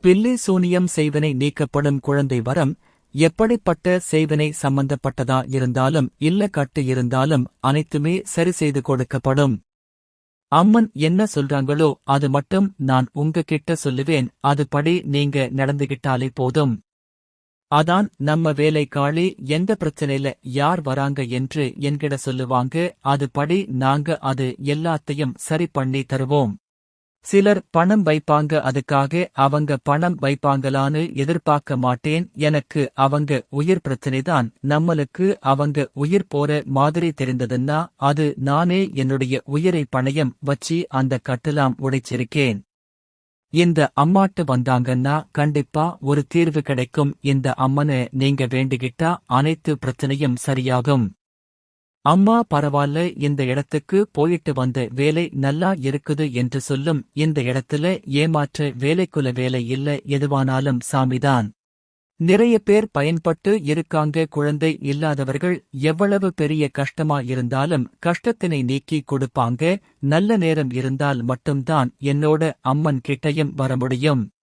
பில்லி சூனியம் செய்வினை நீக்கப்படும் குழந்தை வரம். எப்படிப்பட்ட செய்வினை சம்பந்தப்பட்டதா இருந்தாலும் இல்ல கட்டு இருந்தாலும் அனைத்துமே சரி செய்து கொடுக்கப்படும். அம்மன் என்ன சொல்றாங்களோ அது மட்டும் நான் உங்க கிட்ட சொல்லுவேன், அதுபடி நீங்க நடந்துகிட்டாலே போதும். அதான் நம்ம வேலை காளி. எந்த பிரச்சனையில யார் வராங்க என்று என்கிட்ட சொல்லுவாங்க, அதுபடி நாங்க அது எல்லாத்தையும் சரி பண்ணி தருவோம். சிலர் பணம் வைப்பாங்க, அதுக்காக அவங்க பணம் வைப்பாங்களான்னு எதிர்பார்க்க மாட்டேன். எனக்கு அவங்க உயிர் பிரச்சனைதான். நம்மளுக்கு அவங்க உயிர் போற மாதிரி தெரிந்ததுன்னா அது நானே என்னுடைய உயிரை பணயம் வச்சு அந்த கட்டலாம் உடைச்சிருக்கேன். இந்த அம்மாட்டு வந்தாங்கன்னா கண்டிப்பா ஒரு தீர்வு கிடைக்கும். இந்த அம்மனை நீங்க வேண்டிக்கிட்டா அனைத்து பிரச்சனையும் சரியாகும். அம்மா பரவால்ல, இந்த இடத்துக்கு போயிட்டு வந்த வேலை நல்லா இருக்குது என்று சொல்லும். இந்த இடத்துல ஏமாற்ற வேலைக்குள்ள வேலை இல்ல, எதுவானாலும் சாமிதான். நிறைய பேர் பயன்பட்டு இருக்காங்க. குழந்தை இல்லாதவர்கள் எவ்வளவு பெரிய கஷ்டமா இருந்தாலும் கஷ்டத்தினை நீக்கி கொடுப்பாங்க. நல்ல நேரம் இருந்தால் மட்டும்தான் என்னோட அம்மன் கிட்டயும் வர முடியும்.